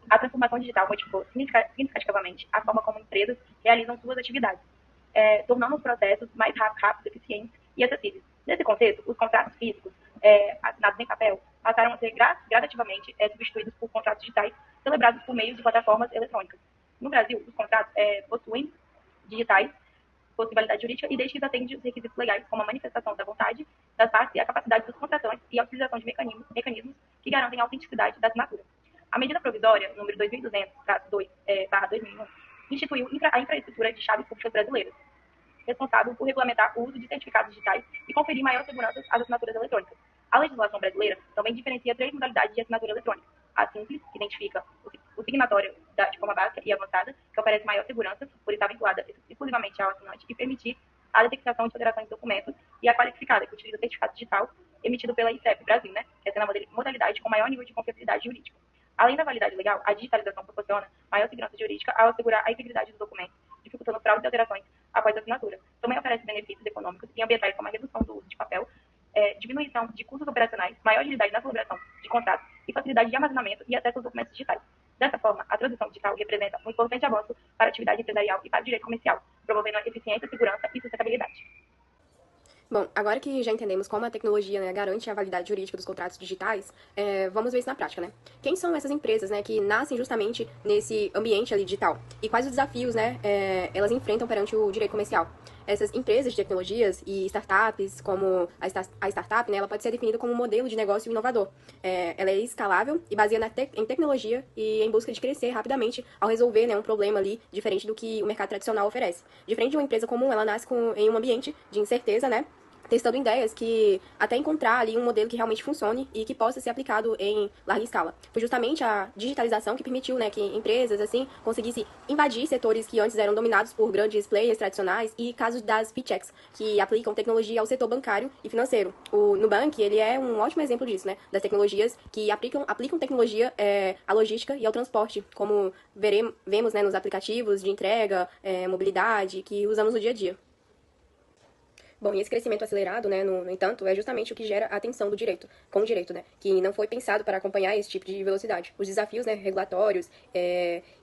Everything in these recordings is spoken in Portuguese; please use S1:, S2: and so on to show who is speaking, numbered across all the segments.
S1: A transformação digital modificou significativamente a forma como empresas realizam suas atividades, tornando os processos mais rápidos, eficientes e acessíveis. Nesse contexto, os contratos físicos, assinados em papel, passaram a ser gradativamente substituídos por contratos digitais celebrados por meio de plataformas eletrônicas. No Brasil, os contratos possuem digitais possui validade jurídica e desde que atende os requisitos legais, como a manifestação da vontade das partes e a capacidade dos contratantes e a utilização de mecanismos que garantem a autenticidade da assinatura. A medida provisória número 2200/2001 instituiu a infraestrutura de chaves públicas brasileiras, responsável por regulamentar o uso de certificados digitais e conferir maior segurança às assinaturas eletrônicas. A legislação brasileira também diferencia 3 modalidades de assinatura eletrônica: a simples, que identifica o signatório de forma básica e avançada, que oferece maior segurança, por estar vinculada exclusivamente ao assinante e permitir a detectação de alterações de documentos, e a qualificada, que utiliza certificado digital emitido pela ICEP Brasil, essa é a modalidade com maior nível de confiabilidade jurídica. Além da validade legal, a digitalização proporciona maior segurança jurídica ao assegurar a integridade dos documentos, dificultando fraudes e alterações após a assinatura. Também oferece benefícios econômicos e ambientais, como a redução do uso de papel, diminuição de custos operacionais, maior agilidade na celebração de contratos e facilidade de armazenamento e acesso aos documentos digitais. Dessa forma, a transição digital representa um importante avanço para a atividade empresarial e para o direito comercial, promovendo eficiência, segurança e sustentabilidade.
S2: Bom, agora que já entendemos como a tecnologia, garante a validade jurídica dos contratos digitais, vamos ver isso na prática, Quem são essas empresas, que nascem justamente nesse ambiente ali digital? E quais os desafios, elas enfrentam perante o direito comercial? Essas empresas de tecnologias e startups, como a startup, ela pode ser definida como um modelo de negócio inovador. Ela é escalável e baseada em tecnologia e em busca de crescer rapidamente ao resolver um problema ali diferente do que o mercado tradicional oferece. Diferente de uma empresa comum, ela nasce em um ambiente de incerteza, testando ideias que até encontrar ali um modelo que realmente funcione e que possa ser aplicado em larga escala. Foi justamente a digitalização que permitiu, que empresas assim conseguissem invadir setores que antes eram dominados por grandes players tradicionais e casos das fintechs, que aplicam tecnologia ao setor bancário e financeiro. O Nubank, ele é um ótimo exemplo disso, das tecnologias que aplicam tecnologia à logística e ao transporte, como vemos nos aplicativos de entrega, mobilidade, que usamos no dia a dia. Bom, e esse crescimento acelerado, no entanto, é justamente o que gera a tensão do direito, com o direito, que não foi pensado para acompanhar esse tipo de velocidade. Os desafios, regulatórios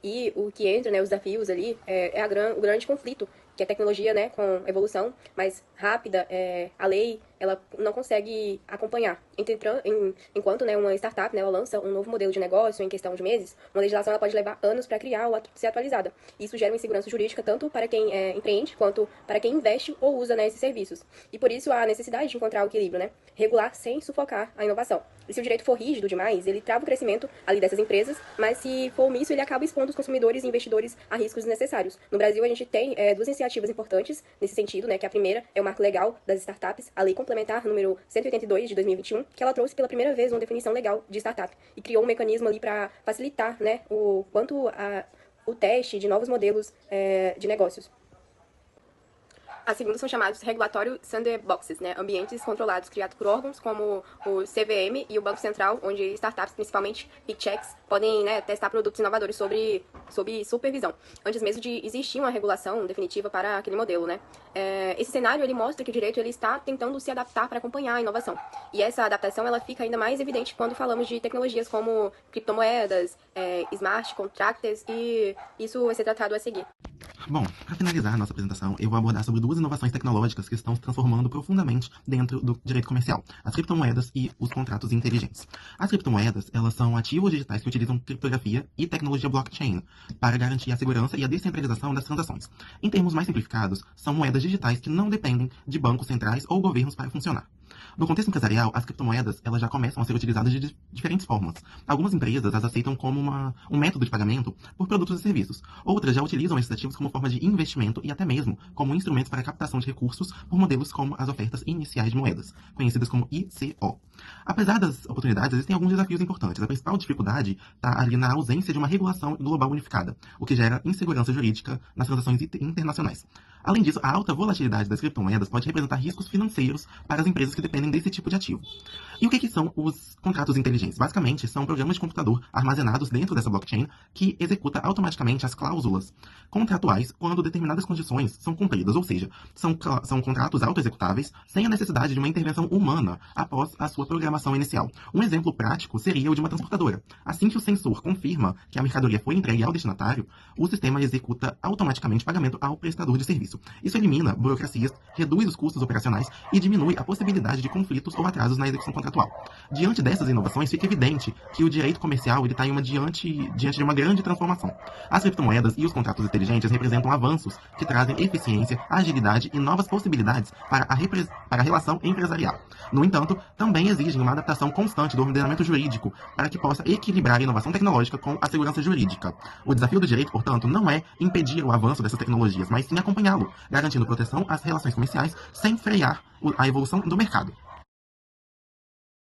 S2: e o que entra, os desafios ali, o grande conflito, que a tecnologia, com evolução mais rápida, a lei, ela não consegue acompanhar. Enquanto uma startup, ela lança um novo modelo de negócio em questão de meses, uma legislação ela pode levar anos para criar ou ser atualizada. Isso gera uma insegurança jurídica tanto para quem empreende quanto para quem investe ou usa esses serviços. E por isso a necessidade de encontrar o equilíbrio, regular sem sufocar a inovação. E se o direito for rígido demais, ele trava o crescimento ali dessas empresas, mas se for omisso, ele acaba expondo os consumidores e investidores a riscos desnecessários. No Brasil, a gente tem duas iniciativas importantes nesse sentido, que a primeira é o Marco Legal das Startups, a Lei Complementar número 182 de 2021, que ela trouxe pela primeira vez uma definição legal de startup e criou um mecanismo ali para facilitar, o teste de novos modelos de negócios. A segunda são chamados regulatório sandboxes, ambientes controlados criados por órgãos como o CVM e o Banco Central, onde startups, principalmente fintechs, podem testar produtos inovadores sob supervisão, antes mesmo de existir uma regulação definitiva para aquele modelo. Esse cenário ele mostra que o direito ele está tentando se adaptar para acompanhar a inovação. E essa adaptação ela fica ainda mais evidente quando falamos de tecnologias como criptomoedas, smart contracts, e isso vai ser tratado a seguir.
S3: Bom, para finalizar a nossa apresentação, eu vou abordar sobre duas inovações tecnológicas que estão se transformando profundamente dentro do direito comercial, as criptomoedas e os contratos inteligentes. As criptomoedas, elas são ativos digitais que utilizam criptografia e tecnologia blockchain para garantir a segurança e a descentralização das transações. Em termos mais simplificados, são moedas digitais que não dependem de bancos centrais ou governos para funcionar. No contexto empresarial, as criptomoedas elas já começam a ser utilizadas de diferentes formas. Algumas empresas as aceitam como um método de pagamento por produtos e serviços. Outras já utilizam esses ativos como forma de investimento e até mesmo como instrumentos para a captação de recursos por modelos como as ofertas iniciais de moedas, conhecidas como ICO. Apesar das oportunidades, existem alguns desafios importantes. A principal dificuldade está ali na ausência de uma regulação global unificada, o que gera insegurança jurídica nas transações internacionais. Além disso, a alta volatilidade das criptomoedas pode representar riscos financeiros para as empresas que dependem desse tipo de ativo. E o que são os contratos inteligentes? Basicamente, são programas de computador armazenados dentro dessa blockchain que executa automaticamente as cláusulas contratuais quando determinadas condições são cumpridas, ou seja, são contratos auto-executáveis sem a necessidade de uma intervenção humana após a sua programação inicial. Um exemplo prático seria o de uma transportadora. Assim que o sensor confirma que a mercadoria foi entregue ao destinatário, o sistema executa automaticamente o pagamento ao prestador de serviço. Isso elimina burocracias, reduz os custos operacionais e diminui a possibilidade de conflitos ou atrasos na execução contratual. Diante dessas inovações, fica evidente que o direito comercial está diante de uma grande transformação. As criptomoedas e os contratos inteligentes representam avanços que trazem eficiência, agilidade e novas possibilidades para a relação empresarial. No entanto, também exigem uma adaptação constante do ordenamento jurídico para que possa equilibrar a inovação tecnológica com a segurança jurídica. O desafio do direito, portanto, não é impedir o avanço dessas tecnologias, mas sim acompanhá-lo, garantindo proteção às relações comerciais sem frear a evolução do mercado.